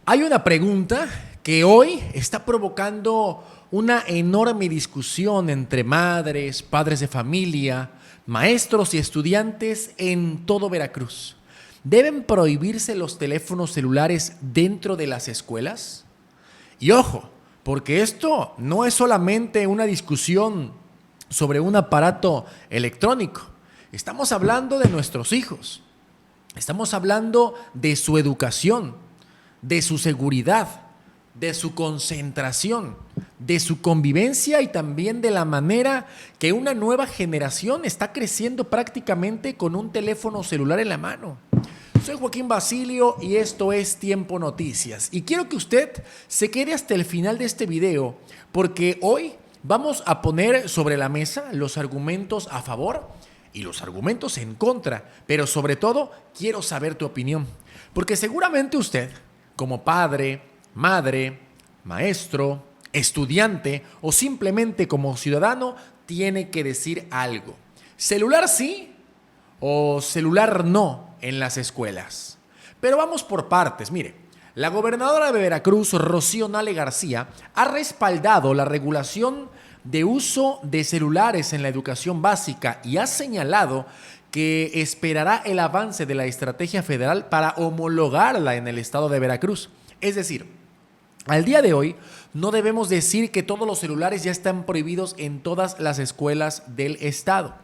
Hay una pregunta que hoy está provocando una enorme discusión entre madres, padres de familia, maestros y estudiantes en todo Veracruz. ¿Deben prohibirse los teléfonos celulares dentro de las escuelas? Y ojo, porque esto no es solamente una discusión sobre un aparato electrónico. Estamos hablando de nuestros hijos. Estamos hablando de su educación, de su seguridad, de su concentración, de su convivencia y también de la manera que una nueva generación está creciendo prácticamente con un teléfono celular en la mano. Soy Joaquín Basilio y esto es Tiempo Noticias. Y quiero que usted se quede hasta el final de este video porque hoy vamos a poner sobre la mesa los argumentos a favor y los argumentos en contra, pero sobre todo quiero saber tu opinión, porque seguramente usted, como padre, madre, maestro, estudiante o simplemente como ciudadano, tiene que decir algo. ¿Celular sí o celular no en las escuelas? Pero vamos por partes. Mire, la gobernadora de Veracruz, Rocío Nale García, ha respaldado la regulación de uso de celulares en la educación básica y ha señalado que esperará el avance de la estrategia federal para homologarla en el estado de Veracruz. Es decir, al día de hoy no debemos decir que todos los celulares ya están prohibidos en todas las escuelas del estado.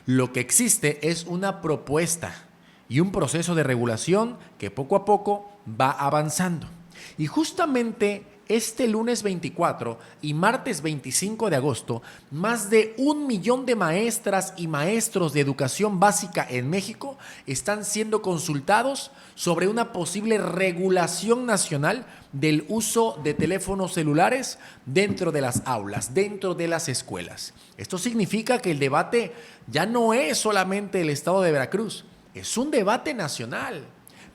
Lo que existe es una propuesta y un proceso de regulación que poco a poco va avanzando. Y justamente este lunes 24 y martes 25 de agosto, más de 1 millón de maestras y maestros de educación básica en México están siendo consultados sobre una posible regulación nacional del uso de teléfonos celulares dentro de las aulas, dentro de las escuelas. Esto significa que el debate ya no es solamente el estado de Veracruz, es un debate nacional.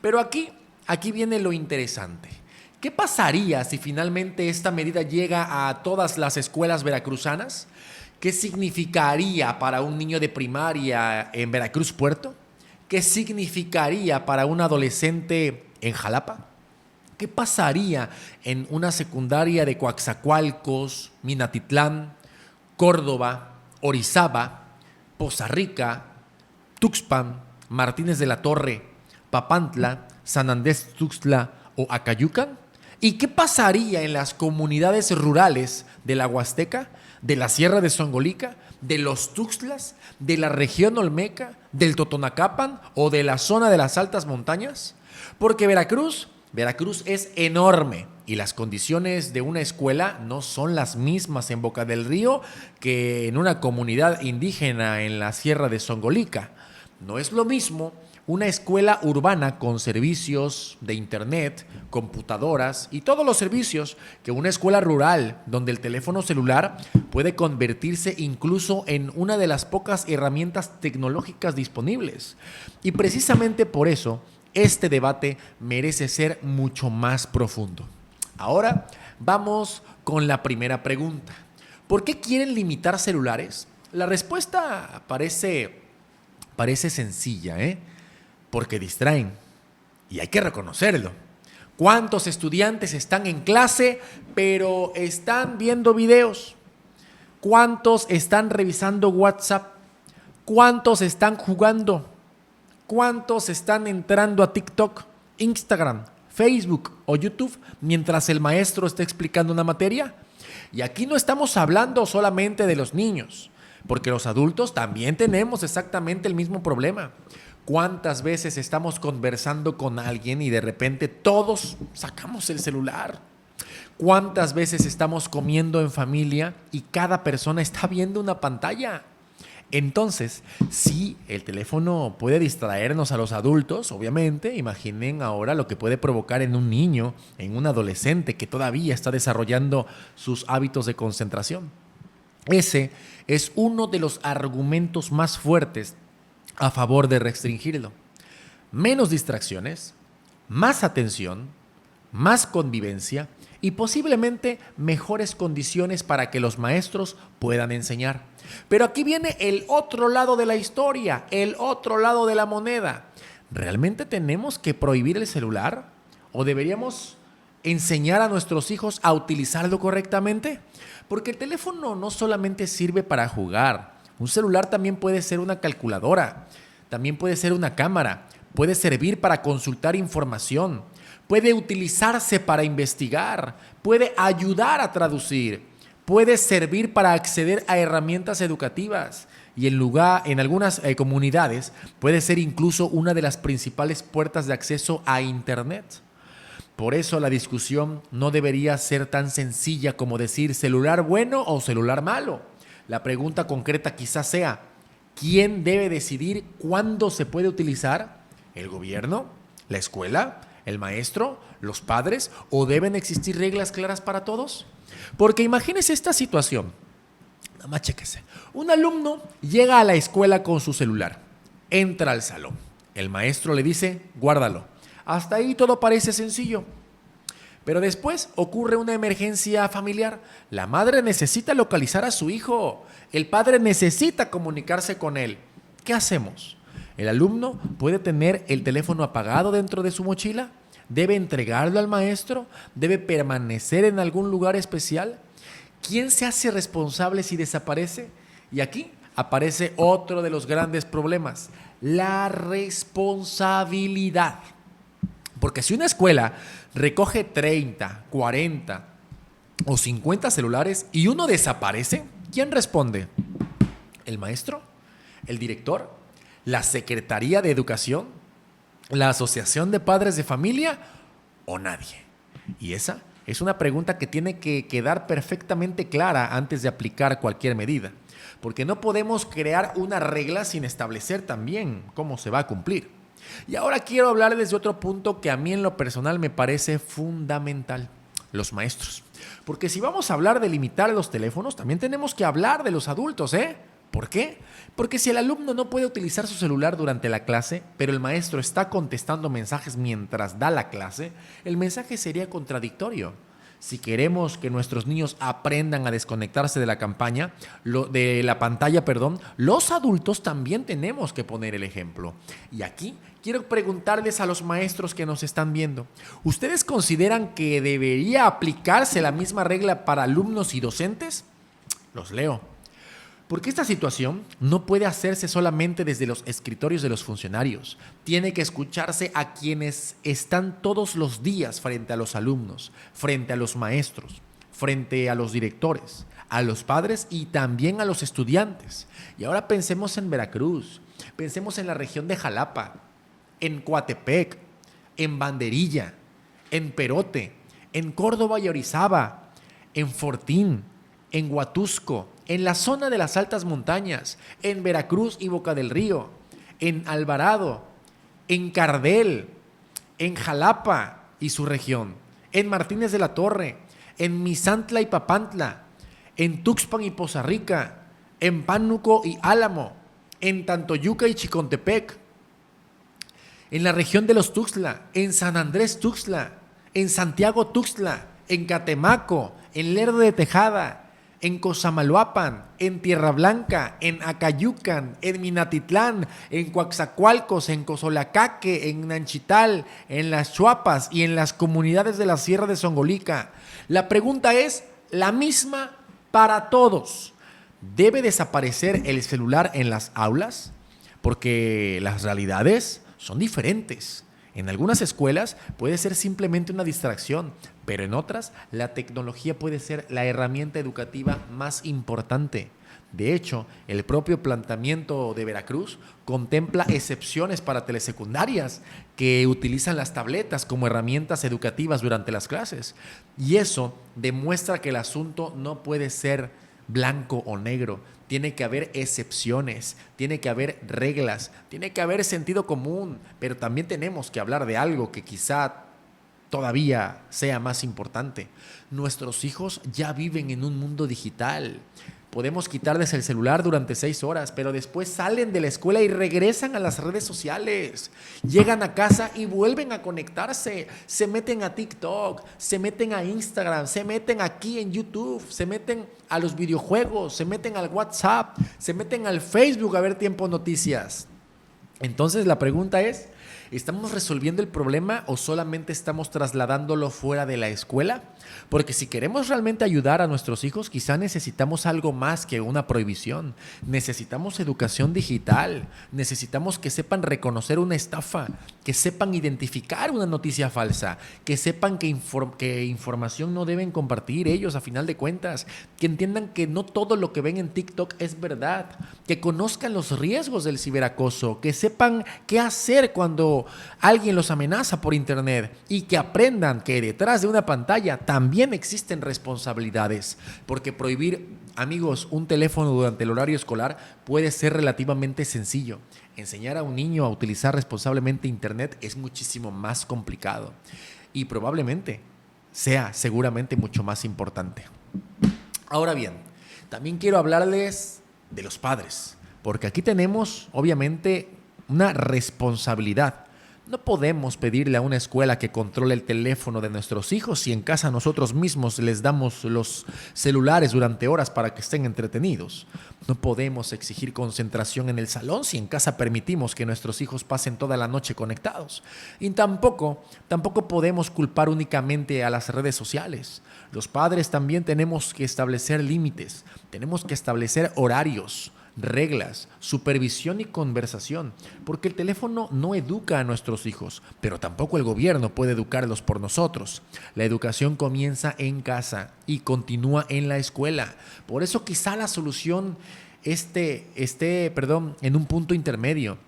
Pero aquí viene lo interesante. ¿Qué pasaría si finalmente esta medida llega a todas las escuelas veracruzanas? ¿Qué significaría para un niño de primaria en Veracruz Puerto? ¿Qué significaría para un adolescente en Jalapa? ¿Qué pasaría en una secundaria de Coatzacoalcos, Minatitlán, Córdoba, Orizaba, Poza Rica, Tuxpan, Martínez de la Torre, Papantla, San Andrés Tuxtla o Acayucan? ¿Y qué pasaría en las comunidades rurales de la Huasteca, de la Sierra de Songolica, de los Tuxtlas, de la región Olmeca, del Totonacapan o de la zona de las altas montañas? Porque Veracruz es enorme y las condiciones de una escuela no son las mismas en Boca del Río que en una comunidad indígena en la Sierra de Songolica. No es lo mismo una escuela urbana con servicios de internet, computadoras y todos los servicios que una escuela rural donde el teléfono celular puede convertirse incluso en una de las pocas herramientas tecnológicas disponibles. Y precisamente por eso este debate merece ser mucho más profundo. Ahora vamos con la primera pregunta. ¿Por qué quieren limitar celulares? La respuesta parece sencilla, porque distraen. Y hay que reconocerlo. ¿Cuántos estudiantes están en clase pero están viendo videos? ¿Cuántos están revisando WhatsApp? ¿Cuántos están jugando? ¿Cuántos están entrando a TikTok, Instagram, Facebook o YouTube mientras el maestro está explicando una materia? Y aquí no estamos hablando solamente de los niños, porque los adultos también tenemos exactamente el mismo problema. ¿Cuántas veces estamos conversando con alguien y de repente todos sacamos el celular? ¿Cuántas veces estamos comiendo en familia y cada persona está viendo una pantalla? Entonces, sí, el teléfono puede distraernos a los adultos, obviamente. Imaginen ahora lo que puede provocar en un niño, en un adolescente que todavía está desarrollando sus hábitos de concentración. Ese es uno de los argumentos más fuertes a favor de restringirlo. Menos distracciones, más atención, más convivencia y posiblemente mejores condiciones para que los maestros puedan enseñar. Pero aquí viene el otro lado de la historia, el otro lado de la moneda. ¿Realmente tenemos que prohibir el celular? ¿O deberíamos enseñar a nuestros hijos a utilizarlo correctamente? Porque el teléfono no solamente sirve para jugar. Un celular también puede ser una calculadora, también puede ser una cámara, puede servir para consultar información, puede utilizarse para investigar, puede ayudar a traducir, puede servir para acceder a herramientas educativas y en algunas comunidades puede ser incluso una de las principales puertas de acceso a Internet. Por eso la discusión no debería ser tan sencilla como decir celular bueno o celular malo. La pregunta concreta quizás sea, ¿quién debe decidir cuándo se puede utilizar? ¿El gobierno? ¿La escuela? ¿El maestro? ¿Los padres? ¿O deben existir reglas claras para todos? Porque imagínese esta situación. Nada más chéquese. Un alumno llega a la escuela con su celular. Entra al salón. El maestro le dice, guárdalo. Hasta ahí todo parece sencillo. Pero después ocurre una emergencia familiar. La madre necesita localizar a su hijo. El padre necesita comunicarse con él. ¿Qué hacemos? ¿El alumno puede tener el teléfono apagado dentro de su mochila? ¿Debe entregarlo al maestro? ¿Debe permanecer en algún lugar especial? ¿Quién se hace responsable si desaparece? Y aquí aparece otro de los grandes problemas, la responsabilidad. Porque si una escuela recoge 30, 40 o 50 celulares y uno desaparece, ¿quién responde? ¿El maestro? ¿El director? ¿La Secretaría de Educación? ¿La Asociación de Padres de Familia? ¿O nadie? Y esa es una pregunta que tiene que quedar perfectamente clara antes de aplicar cualquier medida. Porque no podemos crear una regla sin establecer también cómo se va a cumplir. Y ahora quiero hablar desde otro punto que a mí en lo personal me parece fundamental, los maestros. Porque si vamos a hablar de limitar los teléfonos, también tenemos que hablar de los adultos, ¿eh? ¿Por qué? Porque si el alumno no puede utilizar su celular durante la clase, pero el maestro está contestando mensajes mientras da la clase, el mensaje sería contradictorio. Si queremos que nuestros niños aprendan a desconectarse de la pantalla, los adultos también tenemos que poner el ejemplo. Y aquí quiero preguntarles a los maestros que nos están viendo, ¿ustedes consideran que debería aplicarse la misma regla para alumnos y docentes? Los leo. Porque esta situación no puede hacerse solamente desde los escritorios de los funcionarios. Tiene que escucharse a quienes están todos los días frente a los alumnos, frente a los maestros, frente a los directores, a los padres y también a los estudiantes. Y ahora pensemos en Veracruz, pensemos en la región de Jalapa, en Coatepec, en Banderilla, en Perote, en Córdoba y Orizaba, en Fortín, en Huatusco, en la zona de las altas montañas, en Veracruz y Boca del Río, en Alvarado, en Cardel, en Jalapa y su región, en Martínez de la Torre, en Misantla y Papantla, en Tuxpan y Poza Rica, en Pánuco y Álamo, en Tantoyuca y Chicontepec, en la región de los Tuxtla, en San Andrés Tuxtla, en Santiago Tuxtla, en Catemaco, en Lerdo de Tejada, en Cosamaloapan, en Tierra Blanca, en Acayucan, en Minatitlán, en Coaxacualcos, en Cozolacaque, en Nanchital, en Las Chuapas y en las comunidades de la Sierra de Songolica. La pregunta es la misma para todos. ¿Debe desaparecer el celular en las aulas? Porque las realidades son diferentes. En algunas escuelas puede ser simplemente una distracción, pero en otras la tecnología puede ser la herramienta educativa más importante. De hecho, el propio planteamiento de Veracruz contempla excepciones para telesecundarias que utilizan las tabletas como herramientas educativas durante las clases. Y eso demuestra que el asunto no puede ser blanco o negro. Tiene que haber excepciones, tiene que haber reglas, tiene que haber sentido común, pero también tenemos que hablar de algo que quizá todavía sea más importante. Nuestros hijos ya viven en un mundo digital. Podemos quitarles el celular durante 6 horas, pero después salen de la escuela y regresan a las redes sociales. Llegan a casa y vuelven a conectarse. Se meten a TikTok, se meten a Instagram, se meten aquí en YouTube, se meten a los videojuegos, se meten al WhatsApp, se meten al Facebook a ver Tiempo Noticias. Entonces la pregunta es, ¿Estamos resolviendo el problema o solamente estamos trasladándolo fuera de la escuela? Porque si queremos realmente ayudar a nuestros hijos, quizá necesitamos algo más que una prohibición. Necesitamos educación digital, necesitamos que sepan reconocer una estafa, que sepan identificar una noticia falsa, que sepan que información no deben compartir ellos a final de cuentas, que entiendan que no todo lo que ven en TikTok es verdad, que conozcan los riesgos del ciberacoso, que sepan qué hacer cuando alguien los amenaza por internet y que aprendan que detrás de una pantalla también existen responsabilidades, porque prohibir, amigos, un teléfono durante el horario escolar puede ser relativamente sencillo. Enseñar a un niño a utilizar responsablemente internet es muchísimo más complicado y probablemente sea seguramente mucho más importante. Ahora bien, también quiero hablarles de los padres, porque aquí tenemos obviamente una responsabilidad. No podemos pedirle a una escuela que controle el teléfono de nuestros hijos si en casa nosotros mismos les damos los celulares durante horas para que estén entretenidos. No podemos exigir concentración en el salón si en casa permitimos que nuestros hijos pasen toda la noche conectados. Y tampoco podemos culpar únicamente a las redes sociales. Los padres también tenemos que establecer límites, tenemos que establecer horarios, reglas, supervisión y conversación, porque el teléfono no educa a nuestros hijos, pero tampoco el gobierno puede educarlos por nosotros. La educación comienza en casa y continúa en la escuela. Por eso quizá la solución esté en un punto intermedio.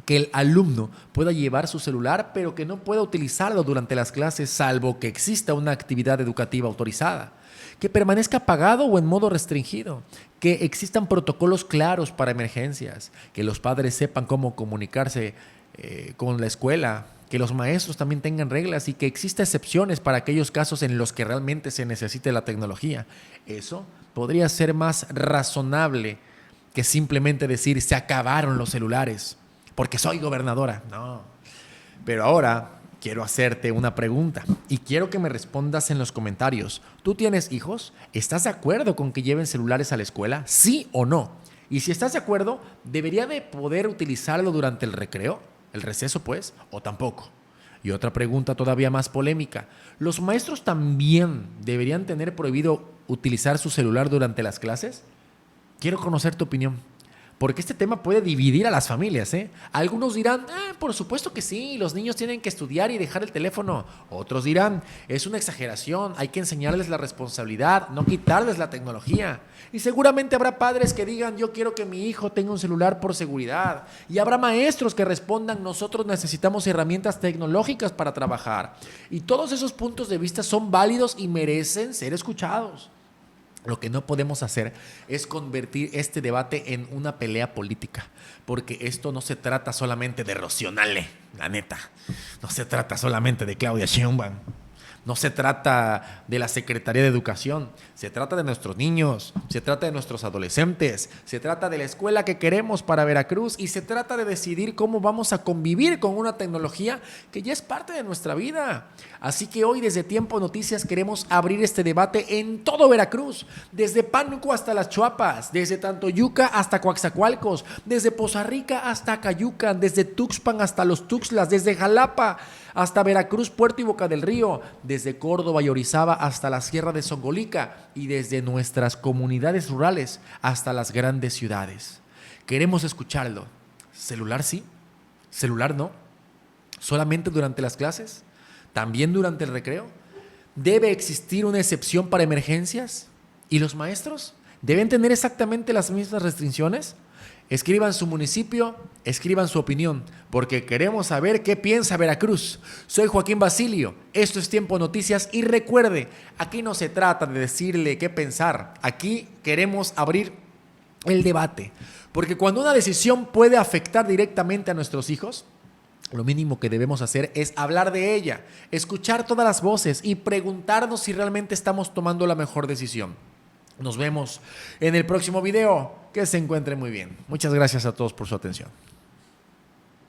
Que el alumno pueda llevar su celular, pero que no pueda utilizarlo durante las clases, salvo que exista una actividad educativa autorizada. Que permanezca apagado o en modo restringido, que existan protocolos claros para emergencias, que los padres sepan cómo comunicarse con la escuela, que los maestros también tengan reglas y que exista excepciones para aquellos casos en los que realmente se necesite la tecnología. Eso podría ser más razonable que simplemente decir se acabaron los celulares porque soy gobernadora. No. Pero ahora quiero hacerte una pregunta y quiero que me respondas en los comentarios. ¿Tú tienes hijos? ¿Estás de acuerdo con que lleven celulares a la escuela? ¿Sí o no? Y si estás de acuerdo, ¿debería de poder utilizarlo durante el recreo? ¿El receso, pues? ¿O tampoco? Y otra pregunta todavía más polémica. ¿Los maestros también deberían tener prohibido utilizar su celular durante las clases? Quiero conocer tu opinión. Porque este tema puede dividir a las familias, ¿eh? Algunos dirán, por supuesto que sí, los niños tienen que estudiar y dejar el teléfono. Otros dirán, es una exageración, hay que enseñarles la responsabilidad, no quitarles la tecnología. Y seguramente habrá padres que digan, yo quiero que mi hijo tenga un celular por seguridad. Y habrá maestros que respondan, nosotros necesitamos herramientas tecnológicas para trabajar. Y todos esos puntos de vista son válidos y merecen ser escuchados. Lo que no podemos hacer es convertir este debate en una pelea política, porque esto no se trata solamente de Rocío Nale, la neta. No se trata solamente de Claudia Sheinbaum. No se trata de la Secretaría de Educación, se trata de nuestros niños, se trata de nuestros adolescentes, se trata de la escuela que queremos para Veracruz y se trata de decidir cómo vamos a convivir con una tecnología que ya es parte de nuestra vida. Así que hoy desde Tiempo Noticias queremos abrir este debate en todo Veracruz, desde Pánuco hasta Las Chuapas, desde Tantoyuca hasta Coaxacualcos, desde Poza Rica hasta Cayucan, desde Tuxpan hasta Los Tuxtlas, desde Jalapa hasta Veracruz, Puerto y Boca del Río, desde Córdoba y Orizaba hasta la Sierra de Songolica y desde nuestras comunidades rurales hasta las grandes ciudades. Queremos escucharlo. ¿Celular sí? ¿Celular no? ¿Solamente durante las clases? ¿También durante el recreo? ¿Debe existir una excepción para emergencias? ¿Y los maestros? ¿Deben tener exactamente las mismas restricciones? Escriban su municipio, escriban su opinión, porque queremos saber qué piensa Veracruz. Soy Joaquín Basilio, esto es Tiempo Noticias y recuerde, aquí no se trata de decirle qué pensar, aquí queremos abrir el debate, porque cuando una decisión puede afectar directamente a nuestros hijos, lo mínimo que debemos hacer es hablar de ella, escuchar todas las voces y preguntarnos si realmente estamos tomando la mejor decisión. Nos vemos en el próximo video. Que se encuentren muy bien. Muchas gracias a todos por su atención.